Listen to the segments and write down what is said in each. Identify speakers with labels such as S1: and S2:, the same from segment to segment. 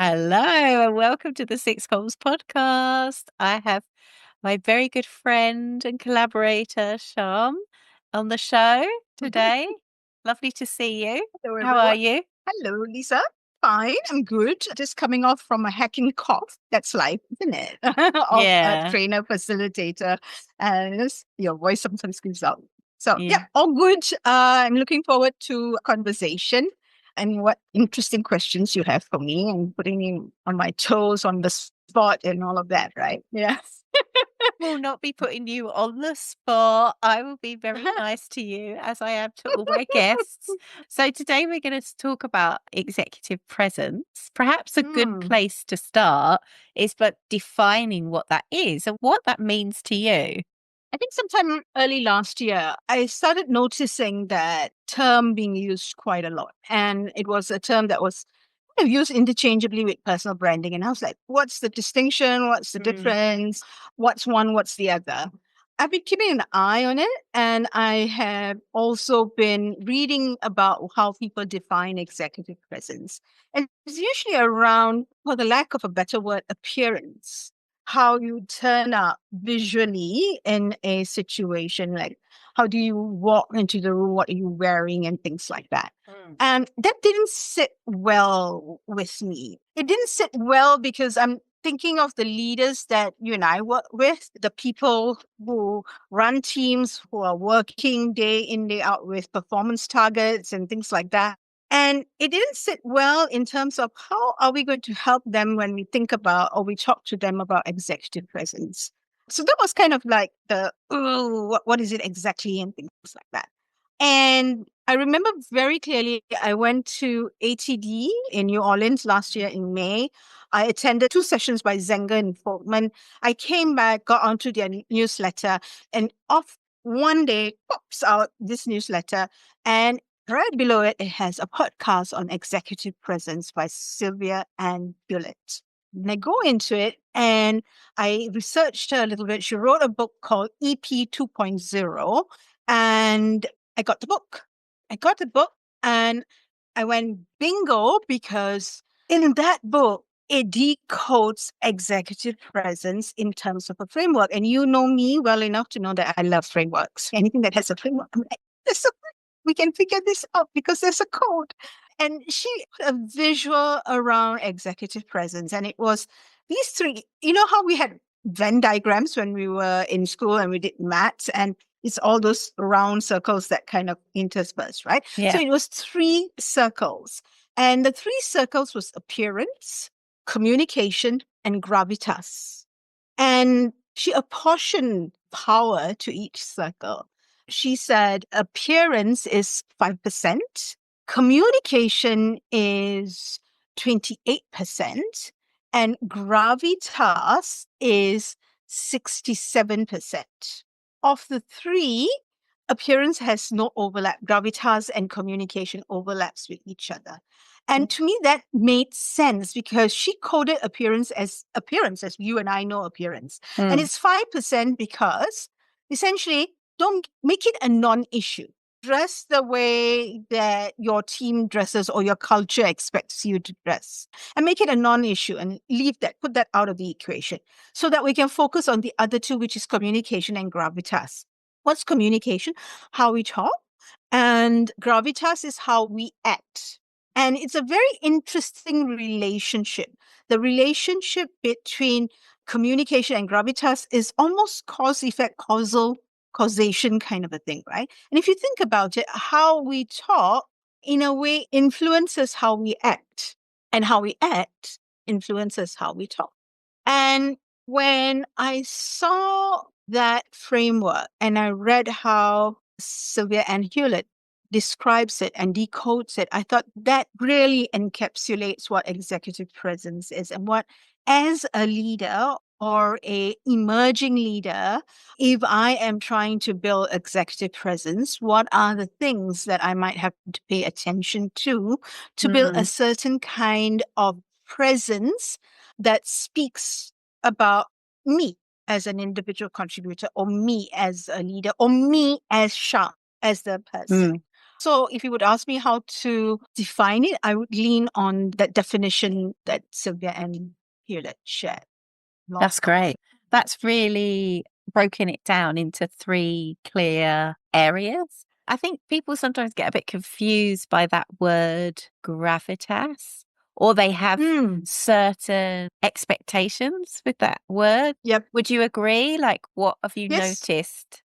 S1: Hello and welcome to the Six Comms podcast. I have my very good friend and collaborator, Sharm, on the show today. Lovely to see you.
S2: Hello,
S1: How are
S2: everyone.
S1: you?
S2: Hello, Lisa. Fine, I'm good. Just coming off from a hacking cough. That's life, isn't it? Of a
S1: Yeah,
S2: trainer, facilitator, and your voice sometimes gives out. So,
S1: yeah.
S2: yeah, all good. I'm looking forward to a conversation and what interesting questions you have for me and putting me on my toes on the spot and all of that, right? Yeah.
S1: Will not be putting you on the spot. I will be very nice to you as I am to all my guests. So today we're going to talk about executive presence. Perhaps a good
S2: Hmm.
S1: place to start is but defining what that is and what that means to you.
S2: I think sometime early last year, I started noticing that term being used quite a lot. And it was a term that was kind of used interchangeably with personal branding. And I was like, what's the distinction? What's the
S1: Mm.
S2: difference? What's one? What's the other? I've been keeping an eye on it. And I have also been reading about how people define executive presence. And it's usually around, for the lack of a better word, appearance, how you turn up visually in a situation, like how do you walk into the room, what are you wearing, and things like that.
S1: Mm.
S2: And that didn't sit well with me. It didn't sit well because I'm thinking of the leaders that you and I work with, the people who run teams who are working day in, day out with performance targets and things like that. And it didn't sit well in terms of how are we going to help them when we think about or we talk to them about executive presence. So that was kind of like the, oh, what is it exactly? And things like that. And I remember very clearly, I went to ATD in New Orleans last year in May. I attended 2 sessions by Zenger and Folkman. I came back, got onto their newsletter, and off one day pops out this newsletter. And right below it, it has a podcast on executive presence by Sylvia and Hewlett. And I go into it and I researched her a little bit. She wrote a book called EP 2.0, and I got the book. I got the book and I went bingo because in that book, it decodes executive presence in terms of a framework. And you know me well enough to know that I love frameworks. Anything that has a framework, I'm like, we can figure this out because there's a code. And she put a visual around executive presence. And it was these three, you know how we had Venn diagrams when we were in school and we did maths, and it's all those round circles that kind of intersperse, right? So
S1: Yeah.
S2: it was 3 circles. And the 3 circles was appearance, communication, and gravitas. And she apportioned power to each circle. She said appearance is 5%, communication is 28%, and gravitas is 67%. Of the three, appearance has no overlap. Gravitas and communication overlaps with each other. And to me, that made sense because she coded appearance, as you and I know appearance. And
S1: Mm.
S2: it's 5% because essentially don't make it a non-issue. Dress the way that your team dresses or your culture expects you to dress, and make it a non-issue and put that out of the equation so that we can focus on the other two, which is communication and gravitas. What's communication? How we talk. And gravitas is how we act. And it's a very interesting relationship. The relationship between communication and gravitas is almost cause effect, causation kind of a thing, right? And if you think about it, how we talk in a way influences how we act, and how we act influences how we talk. And when I saw that framework and I read how Sylvia Ann Hewlett describes it and decodes it, I thought that really encapsulates what executive presence is and what, as a leader or a emerging leader, if I am trying to build executive presence, what are the things that I might have to pay attention to build a
S1: Mm.
S2: certain kind of presence that speaks about me as an individual contributor, or me as a leader, or me as Sharp, as the person.
S1: Mm.
S2: So if you would ask me how to define it, I would lean on that definition that Sylvia and here that shared. Long
S1: That's
S2: ago.
S1: great. That's really broken it down into three clear areas. I think people sometimes get a bit confused by that word gravitas, or they have
S2: Mm,
S1: certain expectations with that word.
S2: yep.
S1: Would you agree? Like, what have you
S2: Yes.
S1: noticed?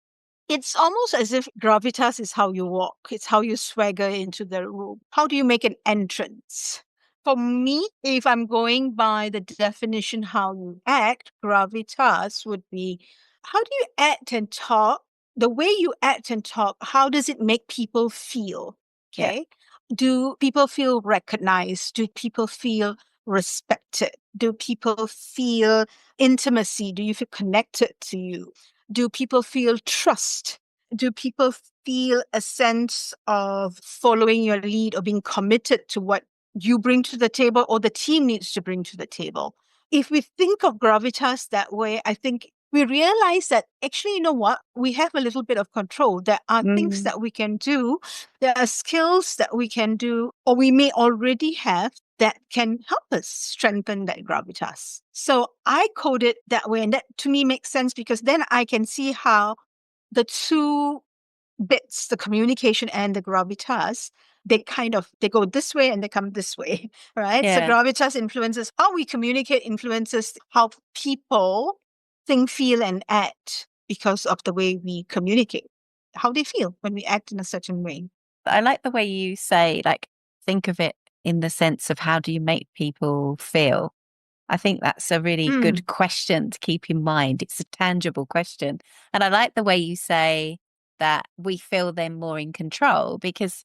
S2: It's almost as if gravitas is how you walk, it's how you swagger into the room. How do you make an entrance? For me, if I'm going by the definition how you act, gravitas would be how do you act and talk? The way you act and talk, how does it make people feel?
S1: Yeah.
S2: Okay. Do people feel recognized? Do people feel respected? Do people feel intimacy? Do you feel connected to you? Do people feel trust? Do people feel a sense of following your lead or being committed to what you bring to the table or the team needs to bring to the table? If we think of gravitas that way, I think we realize that actually, you know what? We have a little bit of control. There are things
S1: Mm,
S2: that we can do, there are skills that we can do, or we may already have that can help us strengthen that gravitas. So I code it that way. And that to me makes sense because then I can see how the two bits, the communication and the gravitas, they go this way and they come this way, right? So
S1: yeah.
S2: gravitas influences how we communicate, influences how people think, feel, and act because of the way we communicate, how they feel when we act in a certain way.
S1: I like the way you say, like, think of it in the sense of how do you make people feel? I think that's a really
S2: Mm,
S1: good question to keep in mind. It's a tangible question. And I like the way you say that we feel then more in control because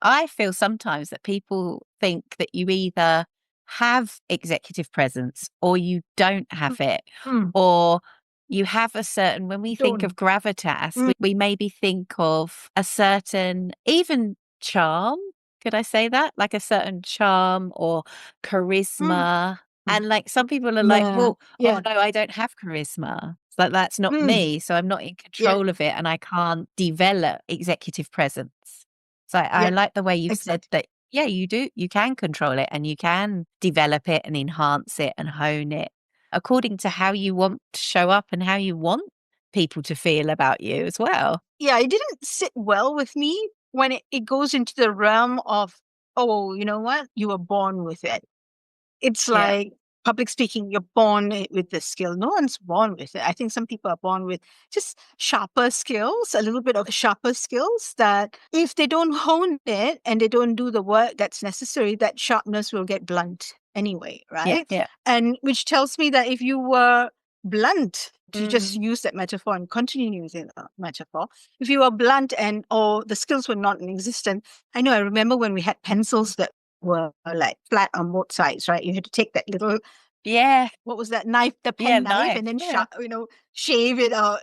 S1: I feel sometimes that people think that you either have executive presence or you don't
S2: mm,
S1: have it,
S2: mm,
S1: or you have a certain, when we think of
S2: don't.
S1: gravitas,
S2: Mm,
S1: we maybe think of a certain, even charm. Could I say that? Like a certain charm or
S2: mm,
S1: charisma.
S2: mm.
S1: And like some people are like,
S2: Yeah,
S1: well, oh
S2: yeah.
S1: no, I don't have charisma. It's like that's not
S2: Mm,
S1: me. So I'm not in
S2: yeah,
S1: control of it and I can't develop executive presence. So I
S2: yeah,
S1: like the way you've said
S2: exactly.
S1: that, yeah, you do, you can control it and you can develop it and enhance it and hone it according to how you want to show up and how you want people to feel about you as well.
S2: Yeah, it didn't sit well with me when it goes into the realm of, oh, you know what? You were born with it. It's
S1: Yeah.
S2: like public speaking, you're born with this skill. No one's born with it. I think some people are born with just sharper skills, a little bit of sharper skills that if they don't hone it and they don't do the work that's necessary, that sharpness will get blunt anyway,
S1: Yeah.
S2: right?
S1: Yeah.
S2: And which tells me that if you were blunt, to just
S1: Mm.
S2: use that metaphor and continue using that metaphor, if you were blunt and or the skills were not in existence, I remember when we had pencils that were like flat on both sides, right? You had to take that little,
S1: Yeah.
S2: what was that knife, the
S1: Yeah.
S2: pen knife,
S1: Nice.
S2: and then
S1: Yeah.
S2: shave it out.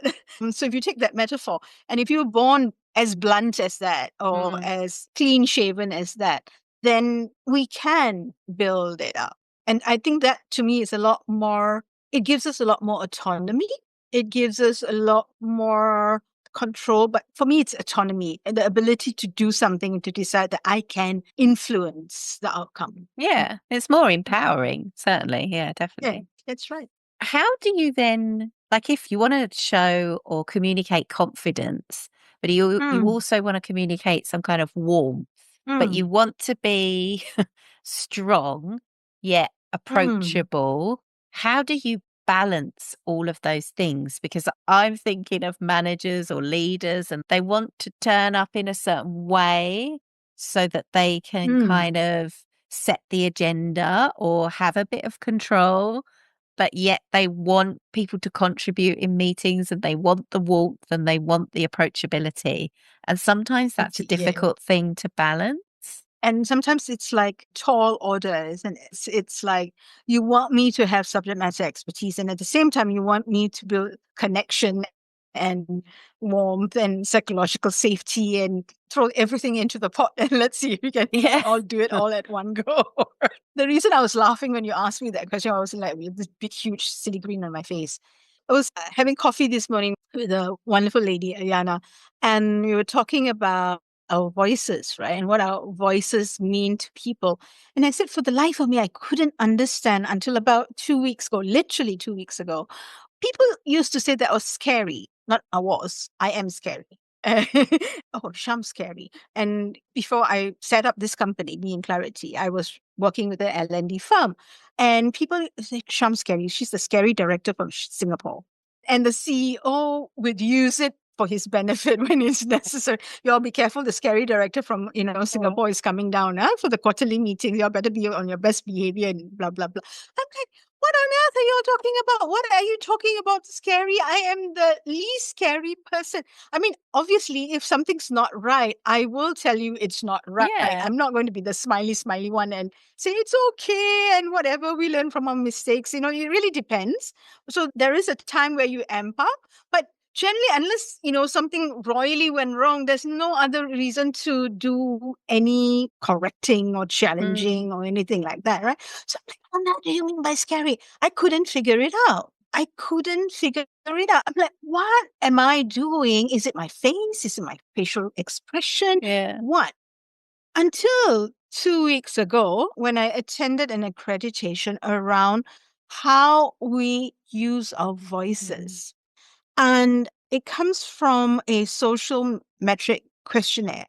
S2: So if you take that metaphor, and if you were born as blunt as that or
S1: Mm.
S2: as clean shaven as that, then we can build it up. And I think that to me is a lot more. It gives us a lot more autonomy. It gives us a lot more control, but for me, it's autonomy and the ability to do something and to decide that I can influence the outcome. Mm.
S1: Yeah. It's more empowering, certainly. Yeah,
S2: Yeah,
S1: definitely.
S2: that's right.
S1: How do you then, like, if you want to show or communicate confidence, but you
S2: Mm,
S1: also want to communicate some kind of warmth, but
S2: mm,
S1: you want to be strong yet
S2: mm,
S1: approachable, how do you balance all of those things? Because I'm thinking of managers or leaders and they want to turn up in a certain way so that they can
S2: mm.
S1: kind of set the agenda or have a bit of control, but yet they want people to contribute in meetings and they want the warmth and they want the approachability. And sometimes that's a
S2: Yeah.
S1: difficult thing to balance.
S2: And sometimes it's like tall orders, and it's like you want me to have subject matter expertise, and at the same time you want me to build connection and warmth and psychological safety and throw everything into the pot and let's see if we can
S1: Yeah.
S2: all do it all at one go. The reason I was laughing when you asked me that question, I was like with this big huge silly grin on my face. I was having coffee this morning with a wonderful lady, Ayana, and we were talking about our voices, right? And what our voices mean to people. And I said, for the life of me, I couldn't understand until about 2 weeks ago, literally 2 weeks ago. People used to say that I was scary. Not I was, I am scary. Oh, Sharm's scary. And before I set up this company, BeInClarity, I was working with an L&D firm. And people say, Sharm's scary. She's the scary director from Singapore. And the CEO would use it for his benefit when it's necessary. You all be careful. The scary director from Singapore is coming down for the quarterly meetings. You all better be on your best behavior and blah blah blah. I'm like, what on earth are you all talking about? What are you talking about? Scary? I am the least scary person. I mean, obviously, if something's not right, I will tell you it's not right.
S1: Yeah.
S2: I'm not going to be the smiley one and say it's okay and whatever. We learn from our mistakes. It really depends. So there is a time where you amp up, but generally, unless something royally went wrong, there's no other reason to do any correcting or challenging or anything like that, right? So I'm like, what do you mean by scary? I couldn't figure it out. I'm like, what am I doing? Is it my face? Is it my facial expression?
S1: Yeah.
S2: What? Until 2 weeks ago, when I attended an accreditation around how we use our voices. And it comes from a social metric questionnaire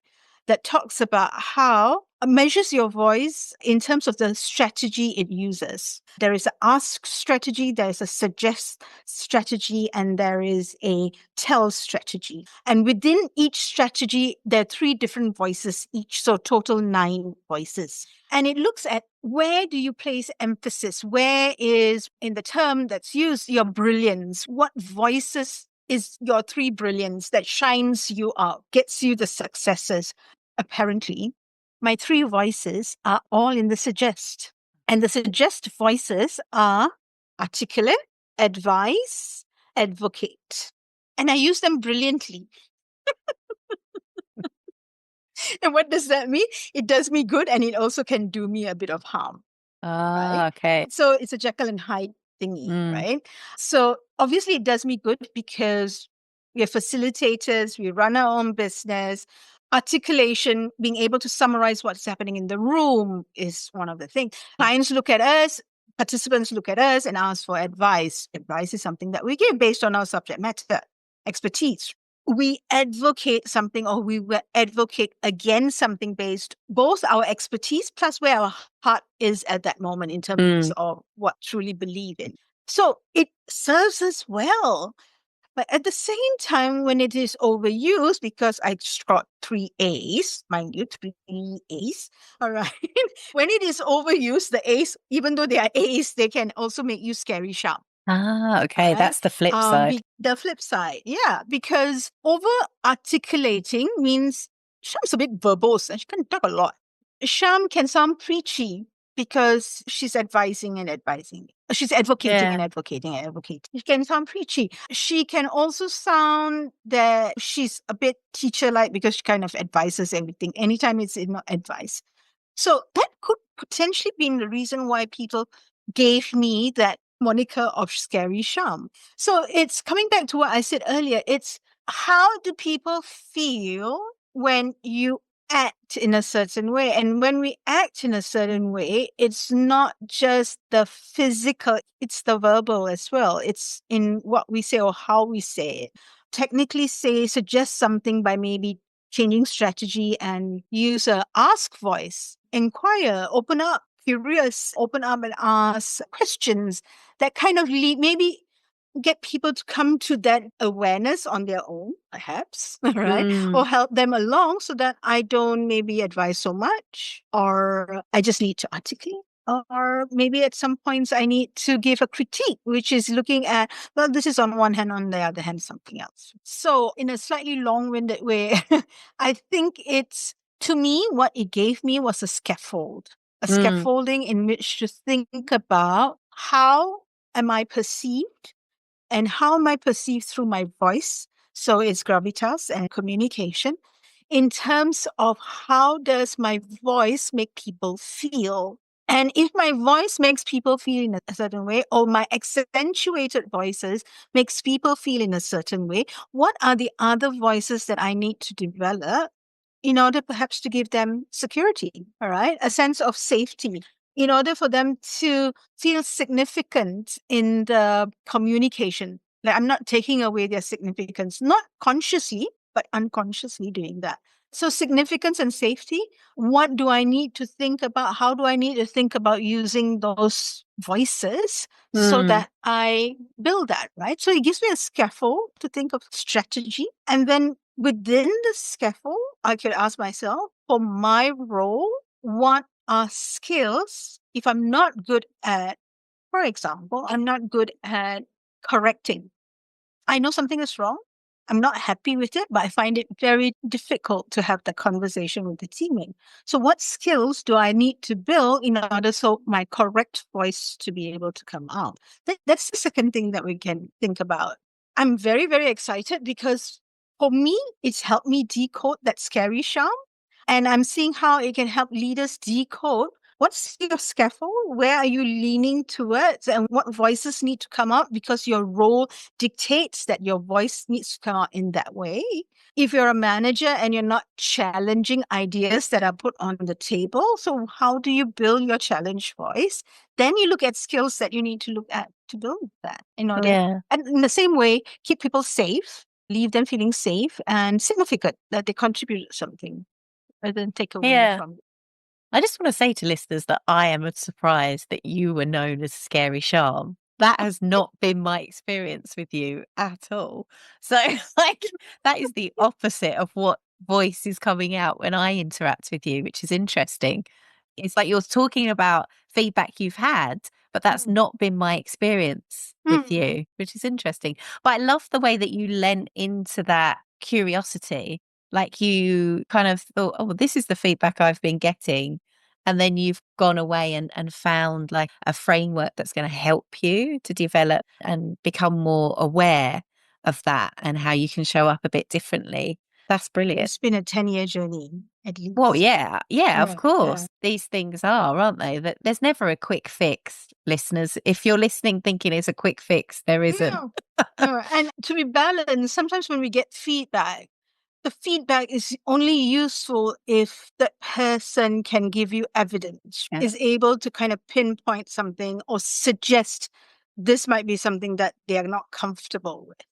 S2: that talks about how it measures your voice in terms of the strategy it uses. There is an ask strategy, there is a suggest strategy, and there is a tell strategy. And within each strategy, there are 3 different voices each, so total 9 voices. And it looks at where do you place emphasis? Where is, in the term that's used, your brilliance? What voices is your 3 brilliance that shines you out, gets you the successes? Apparently, my 3 voices are all in the suggest. And the suggest voices are articulate, advise, advocate. And I use them brilliantly. And what does that mean? It does me good and it also can do me a bit of harm. Right?
S1: Okay.
S2: So it's a Jekyll and Hyde thingy, right? So obviously it does me good because we are facilitators, we run our own business. Articulation, being able to summarize what's happening in the room is one of the things. Clients look at us, participants look at us and ask for advice. Advice is something that we give based on our subject matter expertise. We advocate something or we will advocate against something based both our expertise plus where our heart is at that moment in terms of what truly believe in. So it serves us well. But at the same time, when it is overused, because I got 3 A's, mind you, 3 A's, all right. When it is overused, the A's, even though they are A's, they can also make you scary sharp.
S1: Okay.
S2: Right?
S1: That's the flip side.
S2: The flip side, yeah, because over articulating means Sham's a bit verbose and she can talk a lot. Sham can sound preachy because she's advising and advising. She's advocating and advocating and advocating. She can sound preachy. She can also sound that she's a bit teacher-like because she kind of advises everything. Anytime it's advice. So that could potentially be the reason why people gave me that moniker of Scary Sharm. So it's coming back to what I said earlier. It's how do people feel when you act in a certain way? And when we act in a certain way, it's not just the physical, it's the verbal as well. It's in what we say or how we say it. Technically suggest something by maybe changing strategy and use a ask voice, inquire, open up, curious, open up and ask questions that kind of maybe get people to come to that awareness on their own, perhaps, right? Or help them along so that I don't maybe advise so much, or I just need to articulate. Or maybe at some points I need to give a critique, which is looking at, well, this is on one hand, on the other hand, something else. So in a slightly long-winded way, I think it's, to me, what it gave me was a scaffolding in which to think about how am I perceived and how am I perceived through my voice. So it's gravitas and communication in terms of how does my voice make people feel. And if my voice makes people feel in a certain way, or my accentuated voices makes people feel in a certain way, what are the other voices that I need to develop in order perhaps to give them security, all right, a sense of safety, in order for them to feel significant in the communication. Like I'm not taking away their significance, not consciously, but unconsciously doing that. So significance and safety, what do I need to think about? How do I need to think about using those voices so
S1: Mm.
S2: that I build that, right? So it gives me a scaffold to think of strategy. And then within the scaffold, I could ask myself, for my role, what are skills if I'm not good at, for example, I'm not good at correcting. I know something is wrong. I'm not happy with it, but I find it very difficult to have the conversation with the teammate. So what skills do I need to build in order so my correct voice to be able to come out? That's the second thing that we can think about. I'm very, very excited because for me, it's helped me decode that scary Sharm. And I'm seeing how it can help leaders decode what's your scaffold? Where are you leaning towards? And what voices need to come out because your role dictates that your voice needs to come out in that way. If you're a manager and you're not challenging ideas that are put on the table, so how do you build your challenge voice? Then you look at skills that you need to look at to build that in order.
S1: Yeah.
S2: And in the same way, keep people safe, leave them feeling safe and significant that they contribute something rather than take away
S1: Yeah.
S2: from.
S1: I just want to say to listeners that I am surprised that you were known as Scary Charm. That has not been my experience with you at all. So, like, that is the opposite of what voice is coming out when I interact with you, which is interesting. It's like you're talking about feedback you've had, but that's
S2: Mm.
S1: not been my experience with
S2: Mm.
S1: you, which is interesting. But I love the way that you lent into that curiosity. Like you kind of thought, oh, well, this is the feedback I've been getting. And then you've gone away and found like a framework that's going to help you to develop and become more aware of that and how you can show up a bit differently. That's brilliant.
S2: It's been a 10-year journey, at
S1: Well,
S2: least.
S1: yeah, of
S2: Yeah, yeah.
S1: course. These things are, aren't they? That there's never a quick fix, listeners. If you're listening thinking it's a quick fix, there isn't.
S2: No, no. And to be balanced, sometimes when we get feedback, the feedback is only useful if that person can give you evidence,
S1: Yeah.
S2: is able to kind of pinpoint something or suggest this might be something that they are not comfortable with.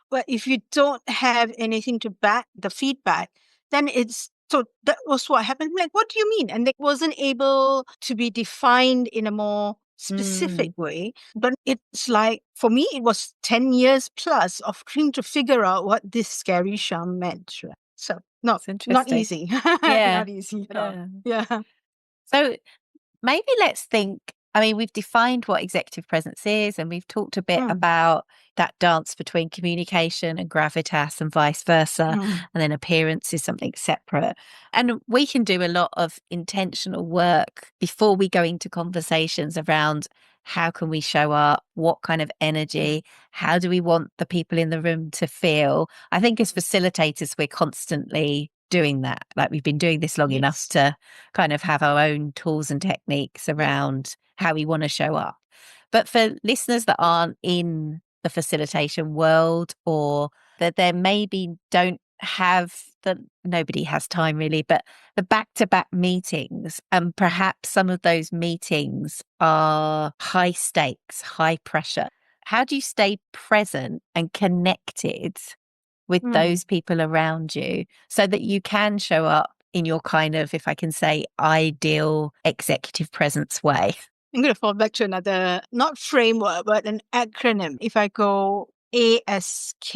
S2: But if you don't have anything to back the feedback, then it's so that was what happened. Like, what do you mean? And it wasn't able to be defined in a more specific
S1: Mm,
S2: way. But it's like, for me, it was 10 years plus of trying to figure out what this scary Sham meant. Right? So, no,
S1: it's
S2: not
S1: interesting.
S2: easy.
S1: Yeah.
S2: Not easy at all.
S1: Yeah.
S2: Yeah.
S1: So maybe let's think. I mean, we've defined what executive presence is, and we've talked a bit
S2: Mm,
S1: about that dance between communication and gravitas and vice versa.
S2: mm,
S1: And then appearance is something separate. And we can do a lot of intentional work before we go into conversations around how can we show up, what kind of
S2: mm,
S1: energy, how do we want the people in the room to feel. I think as facilitators, we're constantly doing that. Like we've been doing this long enough
S2: yes.
S1: to kind of have our own tools and techniques
S2: Yeah.
S1: around how we want to show up. But for listeners that aren't in the facilitation world or that they maybe don't have the nobody has time really, but the back-to-back meetings and perhaps some of those meetings are high stakes, high pressure. How do you stay present and connected with
S2: Mm.
S1: those people around you so that you can show up in your kind of, if I can say, ideal executive presence way?
S2: I'm going to fall back to another, not framework, but an acronym. If I go ASK,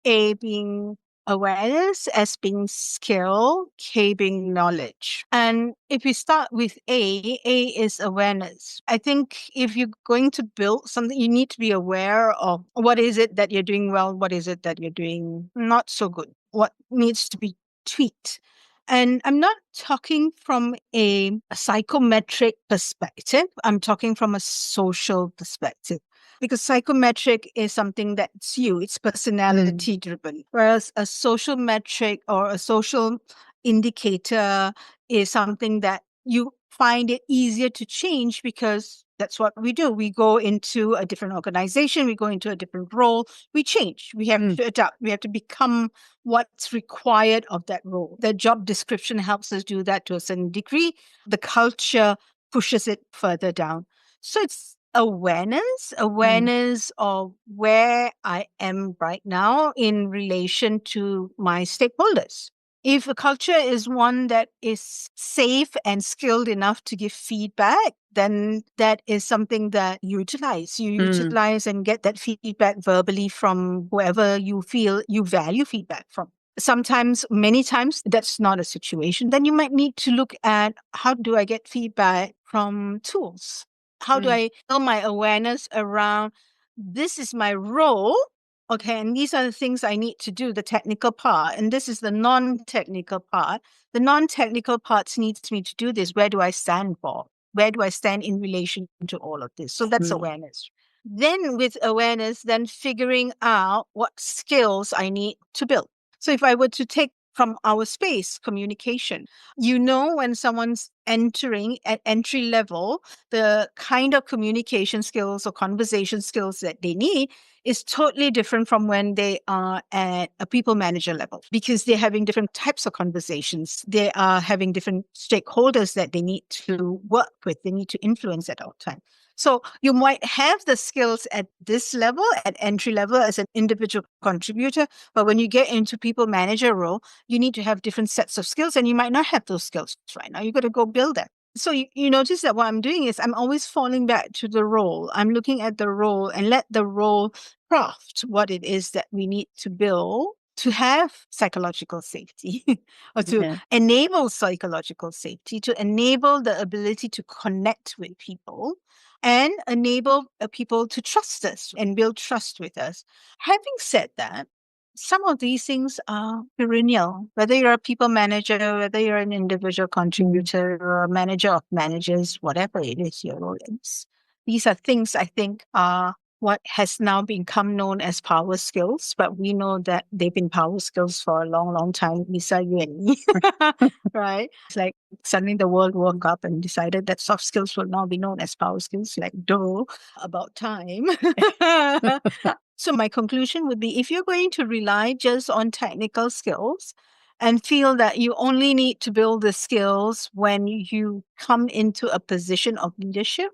S2: A being awareness, S being skill, K being knowledge. And if we start with A is awareness. I think if you're going to build something, you need to be aware of what is it that you're doing well, what is it that you're doing not so good, what needs to be tweaked. And I'm not talking from a psychometric perspective. I'm talking from a social perspective. Because psychometric is something that's you, it's
S1: Mm.
S2: personality driven. Whereas a social metric or a social indicator is something that you find it easier to change because That's what we do. We go into a different organization, we go into a different role, we change, we have to adapt, we have to become what's required of that role. The job description helps us do that to a certain degree. The culture pushes it further down. So it's awareness of where I am right now in relation to my stakeholders. If a culture is one that is safe and skilled enough to give feedback, then that is something that you utilize. You utilize and get that feedback verbally from whoever you feel you value feedback from. Sometimes, many times, that's not a situation. Then you might need to look at, how do I get feedback from tools? How do I build my awareness around, this is my role? Okay, and these are the things I need to do, the technical part, and this is the non-technical part. The non-technical parts needs me to do this. Where do I stand for? Where do I stand in relation to all of this? So that's awareness. Then with awareness, then figuring out what skills I need to build. So if I were to take from our space, communication, when someone's entering at entry level, the kind of communication skills or conversation skills that they need is totally different from when they are at a people manager level, because they're having different types of conversations. They are having different stakeholders that they need to work with, they need to influence at all times. So you might have the skills at this level, at entry level as an individual contributor, but when you get into people manager role, you need to have different sets of skills, and you might not have those skills right now. You got to go build them. So you notice that what I'm doing is I'm always falling back to the role. I'm looking at the role and let the role craft what it is that we need to build to have psychological safety or to enable psychological safety, to enable the ability to connect with people and enable people to trust us and build trust with us. Having said that, some of these things are perennial, whether you're a people manager, whether you're an individual contributor or a manager of managers, whatever it is your role is. These are things I think are what has now become known as power skills, but we know that they've been power skills for a long, long time, Lisa, you and me, right? It's like suddenly the world woke up and decided that soft skills will now be known as power skills, like, duh, about time. So my conclusion would be, if you're going to rely just on technical skills and feel that you only need to build the skills when you come into a position of leadership,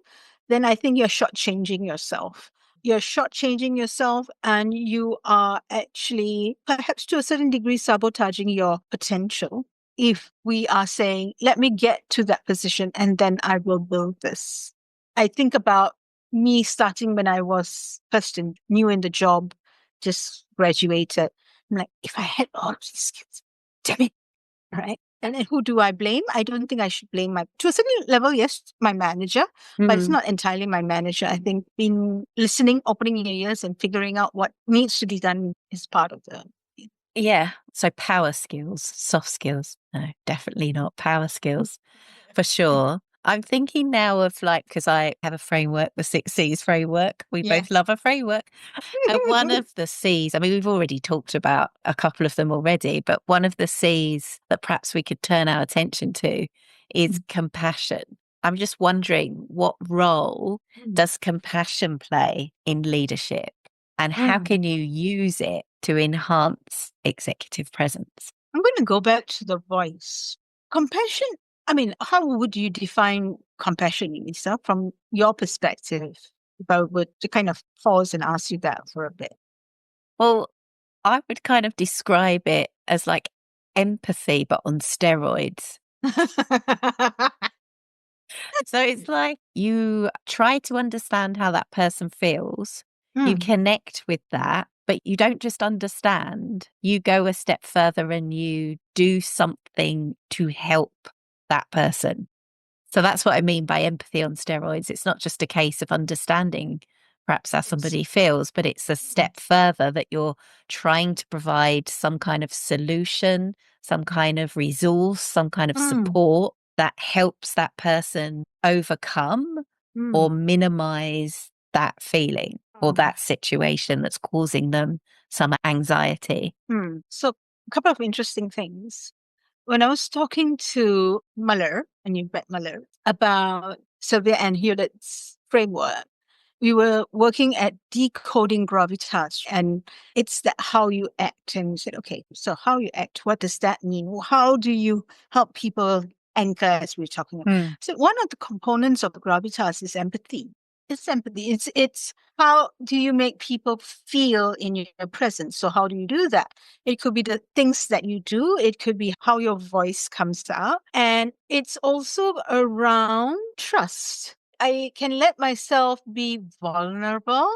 S2: then I think you're shortchanging yourself. You're shortchanging yourself, and you are actually, perhaps to a certain degree, sabotaging your potential. If we are saying, let me get to that position and then I will build this. I think about me starting when I was first new in the job, just graduated. I'm like, if I had all of these skills, damn it, right? And then who do I blame? I don't think I should blame to a certain level, yes, my manager, but it's not entirely my manager. I think being listening, opening your ears and figuring out what needs to be done is part of the.
S1: Yeah. So power skills, soft skills. No, definitely not power skills for sure. I'm thinking now of because I have a framework, the 6 C's framework. We both love a framework. And one of the C's, I mean, we've already talked about a couple of them already, but one of the C's that perhaps we could turn our attention to is compassion. I'm just wondering, what role does compassion play in leadership? And how can you use it to enhance executive presence?
S2: I'm going to go back to the voice. Compassion, I mean, how would you define compassion, Lisa, from your perspective? If I were to kind of pause and ask you that for a bit.
S1: Well, I would kind of describe it as like empathy, but on steroids. So it's like you try to understand how that person feels, you connect with that, but you don't just understand, you go a step further and you do something to help that person. So that's what I mean by empathy on steroids. It's not just a case of understanding perhaps how somebody feels, but it's a step further that you're trying to provide some kind of solution, some kind of resource, some kind of support that helps that person overcome or minimize that feeling or that situation that's causing them some anxiety.
S2: So a couple of interesting things. When I was talking to Muller, and you met Muller, about Sylvia Ann Hewlett's framework, we were working at decoding gravitas, and it's that how you act. And we said, okay, so how you act, what does that mean? How do you help people anchor, as we we're talking about?
S1: Mm.
S2: So one of the components of gravitas is empathy. It's empathy. It's how do you make people feel in your presence? So how do you do that? It could be the things that you do. It could be how your voice comes out. And it's also around trust. I can let myself be vulnerable.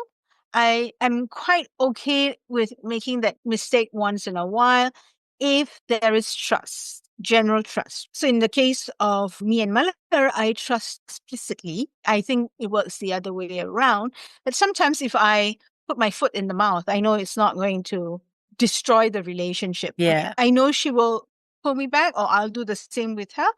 S2: I am quite okay with making that mistake once in a while if there is trust, general trust. So in the case of me and Malhar, I trust explicitly. I think it works the other way around. But sometimes if I put my foot in the mouth, I know it's not going to destroy the relationship.
S1: Yeah.
S2: I know she will pull me back, or I'll do the same with her.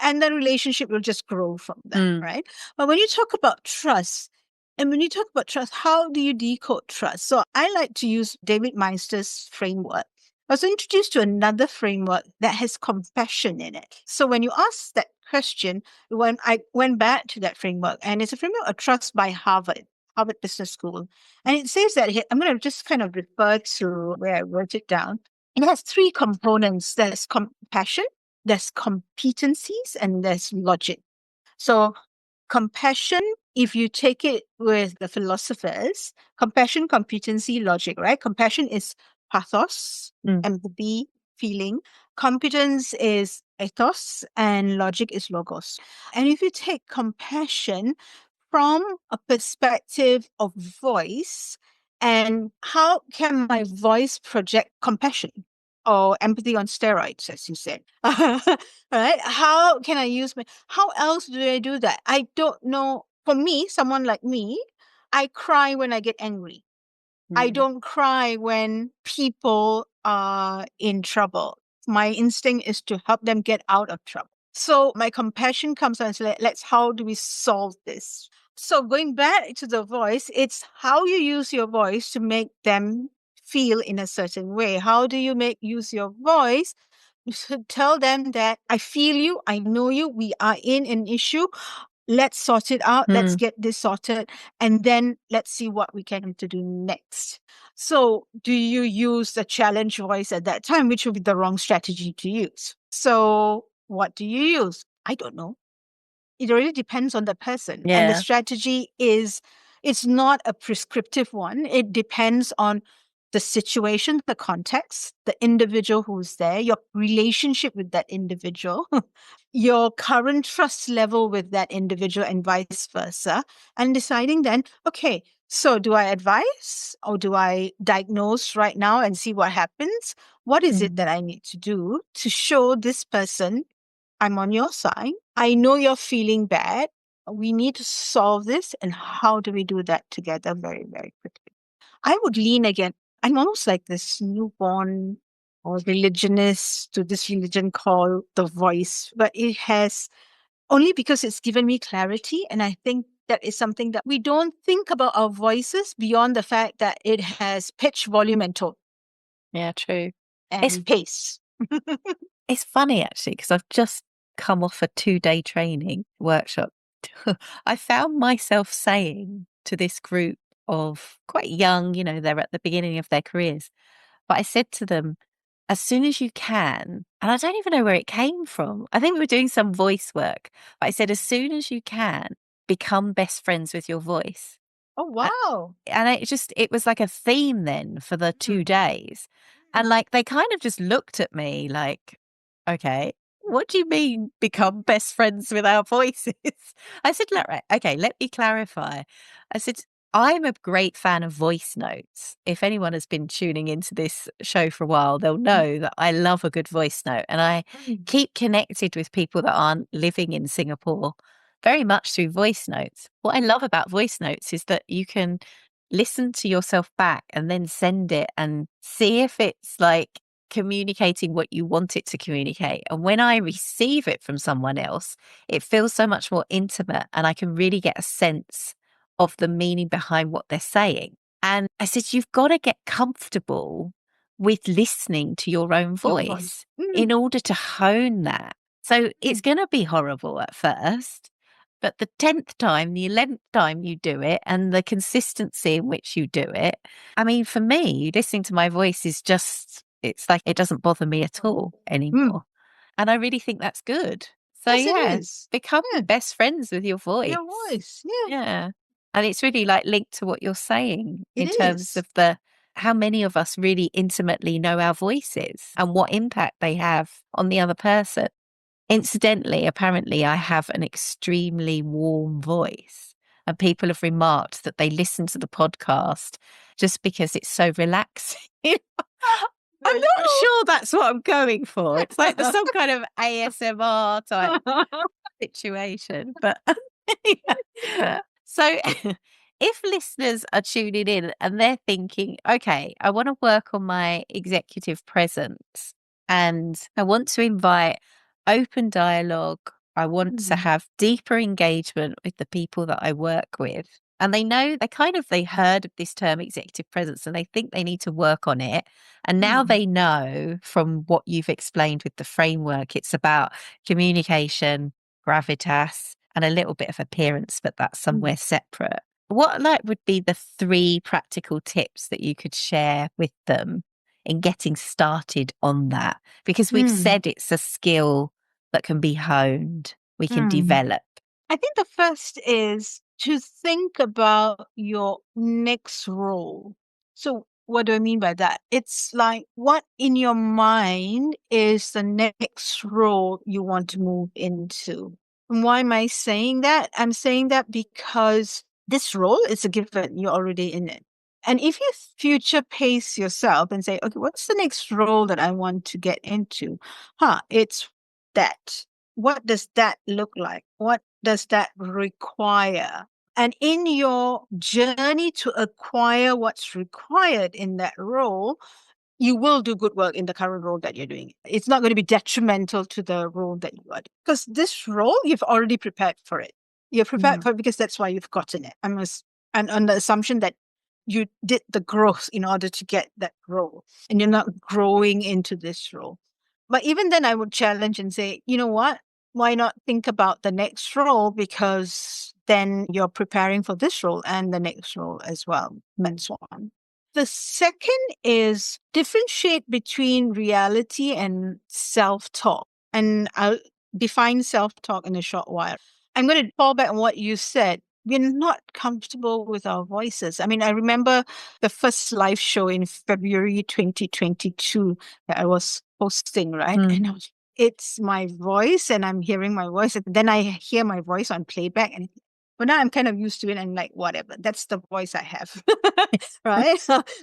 S2: And the relationship will just grow from that,
S1: Mm.
S2: right? But when you talk about trust, and when you talk about trust, how do you decode trust? So I like to use David Meister's framework. I was introduced to another framework that has compassion in it. So when you ask that question, when I went back to that framework, and it's a framework of trust by Harvard Business School. And it says that here, I'm going to just kind of refer to where I wrote it down. It has three components. There's compassion, there's competencies, and there's logic. So compassion, if you take it with the philosophers, compassion, competency, logic, right? Compassion is pathos,
S1: Mm.
S2: empathy, feeling. Competence is ethos, and logic is logos. And if you take compassion from a perspective of voice, and how can my voice project compassion or empathy on steroids, as you said? Right? How can I use how else do I do that? I don't know. For me, someone like me, I cry when I get angry. I
S1: Mm.
S2: don't cry when people are in trouble. My instinct is to help them get out of trouble. So my compassion comes on and says, let's, how do we solve this? So going back to the voice, it's how you use your voice to make them feel in a certain way. How do you use your voice to tell them that I feel you, I know you, we are in an issue. Let's sort it out. Let's
S1: Mm.
S2: get this sorted. And then let's see what we can to do next. So do you use the challenge voice at that time, which would be the wrong strategy to use? So what do you use? I don't know. It really depends on the person. And the
S1: Yeah.
S2: strategy is, it's not a prescriptive one. It depends on the situation, the context, the individual who's there, your relationship with that individual, your current trust level with that individual, and vice versa. And deciding then, okay, so do I advise or do I diagnose right now and see what happens? What is it
S1: Mm.
S2: that I need to do to show this person I'm on your side? I know you're feeling bad. We need to solve this. And how do we do that together very, very quickly? I would lean again. I'm almost like this newborn or religionist to this religion called the voice, but it has only because it's given me clarity. And I think that is something that we don't think about our voices beyond the fact that it has pitch, volume, and tone
S1: Yeah, true. It's
S2: and pace.
S1: it's funny actually because I've just come off a 2-day training workshop. I found myself saying to this group of quite young, they're at the beginning of their careers, but I said to them, as soon as you can, and I don't even know where it came from. I think we were doing some voice work, but I said, as soon as you can, become best friends with your voice.
S2: Oh, wow.
S1: And it was like a theme then for the 2
S2: Mm.
S1: days. And like, they kind of just looked at me like, okay, what do you mean become best friends with our voices? I said, look, right, okay, let me clarify. I said, I'm a great fan of voice notes. If anyone has been tuning into this show for a while, they'll know that I love a good voice note. And I
S2: Mm.
S1: keep connected with people that aren't living in Singapore very much through voice notes. What I love about voice notes is that you can listen to yourself back and then send it and see if it's like communicating what you want it to communicate. And when I receive it from someone else, it feels so much more intimate and I can really get a sense of the meaning behind what they're saying. And I said, you've got to get comfortable with listening to your own
S2: Your voice.
S1: voice
S2: Mm.
S1: in order to hone that. So it's
S2: Mm.
S1: going to be horrible at first, But the 10th time, the 11th time you do it, and the consistency in which you do it, I mean, for me, listening to my voice is just, it's like it doesn't bother me at all
S2: Mm.
S1: anymore. And I really think that's good. So,
S2: Yes, it
S1: yeah,
S2: is.
S1: become
S2: Yeah.
S1: best friends with your voice.
S2: Your voice. Yeah,
S1: Yeah. And it's really like linked to what you're saying
S2: it
S1: in terms
S2: is.
S1: of how many of us really intimately know our voices and what impact they have on the other person. Incidentally, apparently, I have an extremely warm voice, and people have remarked that they listen to the podcast just because it's so relaxing. I'm
S2: Very
S1: not sure that's what I'm going for. It's like there's
S2: true.
S1: some kind of ASMR type situation. But yeah. So if listeners are tuning in and they're thinking, okay, I want to work on my executive presence and I want to invite open dialogue, I want to
S2: Mm,
S1: have deeper engagement with the people that I work with. And they know they heard of this term executive presence and they think they need to work on it. And now
S2: mm,
S1: they know from what you've explained with the framework, it's about communication, gravitas, and a little bit of appearance, but that's
S2: mm,
S1: somewhere separate. What would be the 3 practical tips that you could share with them in getting started on that? Because we've
S2: mm,
S1: said it's a skill that can be honed, we can
S2: mm.
S1: develop.
S2: I think the first is to think about your next role. So, what do I mean by that? It's like what in your mind is the next role you want to move into. And why am I saying that? I'm saying that because this role is a given, you're already in it. And if you future pace yourself and say, okay, what's the next role that I want to get into? It's that. What does that look like? What does that require? And in your journey to acquire what's required in that role, you will do good work in the current role that you're doing. It's not going to be detrimental to the role that you are doing. Because this role, you've already prepared for it. You're prepared for it because that's why you've gotten it. And on the assumption that you did the growth in order to get that role and you're not growing into this role. But even then, I would challenge and say, you know what? Why not think about the next role? Because then you're preparing for this role and the next role as well. That's one. The second is differentiate between reality and self talk. And I'll define self talk in a short while. I'm going to fall back on what you said. We're not comfortable with our voices. I mean, I remember the first live show in February 2022 that I was hosting, right?
S1: Mm.
S2: And it's my voice and I'm hearing my voice. And then I hear my voice on playback and but now I'm kind of used to it. I'm like, whatever, that's the voice I have, right?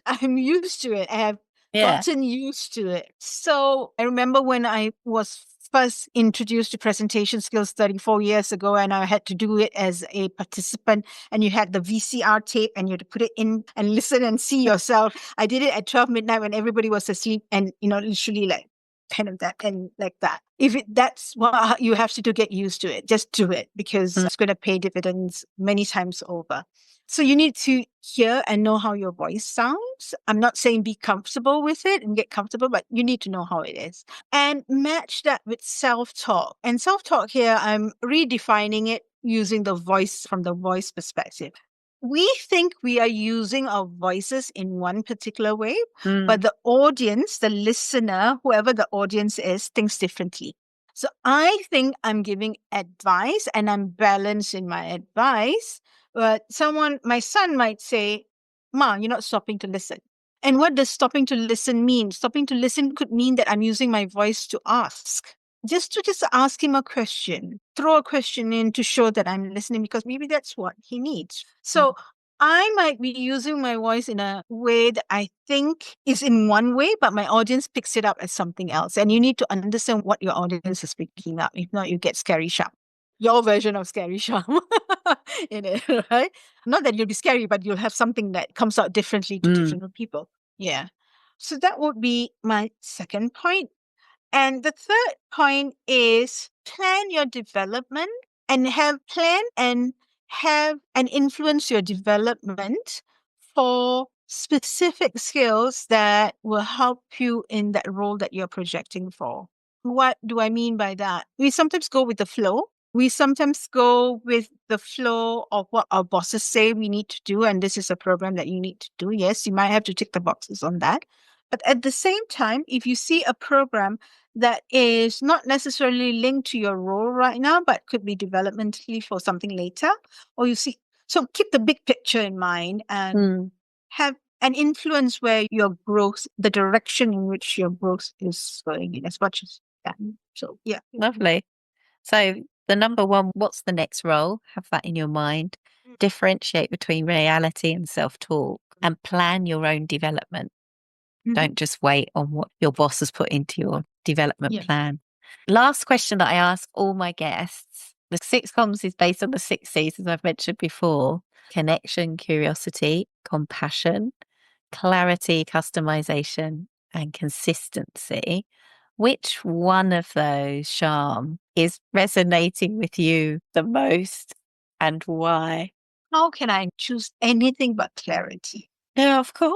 S2: I'm used to it. I have
S1: Yeah.
S2: gotten used to it. So I remember when I was first introduced to presentation skills 34 years ago, and I had to do it as a participant, and you had the VCR tape and you had to put it in and listen and see yourself. I did it at 12 midnight when everybody was asleep and, literally like kind of that and like that. That's what you have to do, get used to it. Just do it because
S1: Mm.
S2: it's going to pay dividends many times over. So you need to hear and know how your voice sounds. I'm not saying be comfortable with it and get comfortable, but you need to know how it is. And match that with self-talk. And self-talk here, I'm redefining it using the voice from the voice perspective. We think we are using our voices in one particular way, but
S1: Mm.
S2: the audience, the listener, whoever the audience is, thinks differently. So I think I'm giving advice and I'm balanced in my advice. But my son might say, Ma, you're not stopping to listen. And what does stopping to listen mean? Stopping to listen could mean that I'm using my voice to ask. Just ask him a question, throw a question in to show that I'm listening because maybe that's what he needs. So I might be using my voice in a way that I think is in one way, but my audience picks it up as something else. And you need to understand what your audience is picking up. If not, you get scary sharp. Your version of scary sharp in it, right? Not that you'll be scary, but you'll have something that comes out differently to
S1: Mm.
S2: different people. Yeah. So that would be my second point. And the third point is plan your development and have and influence your development for specific skills that will help you in that role that you're projecting for. What do I mean by that? We sometimes go with the flow. We sometimes go with the flow of what our bosses say we need to do, and this is a program that you need to do. Yes, you might have to tick the boxes on that. But at the same time, if you see a program that is not necessarily linked to your role right now, but could be developmentally for something later, or you see, so keep the big picture in mind and have an influence where your growth, the direction in which your growth is going in as much as you can. So, yeah.
S1: Lovely. So the number one, what's the next role? Have that in your mind. Differentiate between reality and self-talk and plan your own development.
S2: Mhm.
S1: Don't just wait on what your boss has put into your development
S2: Yeah.
S1: plan. Last question that I ask all my guests. The six comms is based on the 6 C's, as I've mentioned before: connection, curiosity, compassion, clarity, customization, and consistency. Which one of those, Sharm, is resonating with you the most and why?
S2: How can I choose anything but clarity?
S1: Yeah, of course.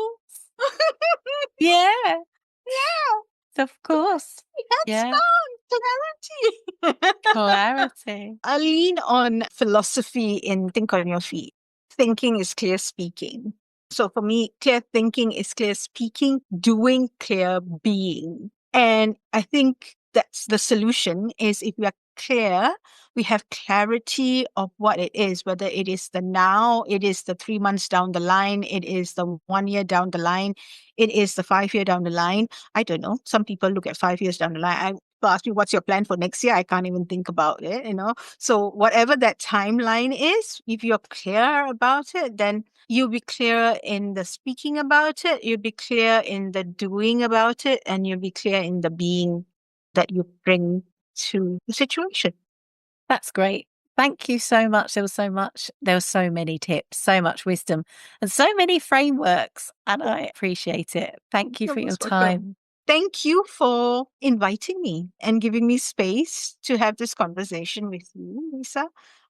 S1: Yeah,
S2: Yeah,
S1: of course.
S2: hands
S1: Yeah,
S2: down, clarity.
S1: clarity.
S2: I lean on philosophy in Think on Your Feet. Thinking is clear speaking. So for me, clear thinking is clear speaking, doing clear being. And I think that's the solution is if we are clear, we have clarity of what it is, whether it is the now, it is the 3 months down the line, it is the 1 year down the line, it is the 5 year down the line. I don't know. Some people look at 5 years down the line. Ask me what's your plan for next year, I can't even think about it. So whatever that timeline is, if you're clear about it, then you'll be clear in the speaking about it, you'll be clear in the doing about it, and you'll be clear in the being that you bring to the situation.
S1: That's great. Thank you so much. There were so many tips, so much wisdom, and so many frameworks, and I appreciate it. Thank you
S2: You're
S1: for your
S2: most welcome.
S1: time.
S2: Thank you for inviting me and giving me space to have this conversation with you, Lisa.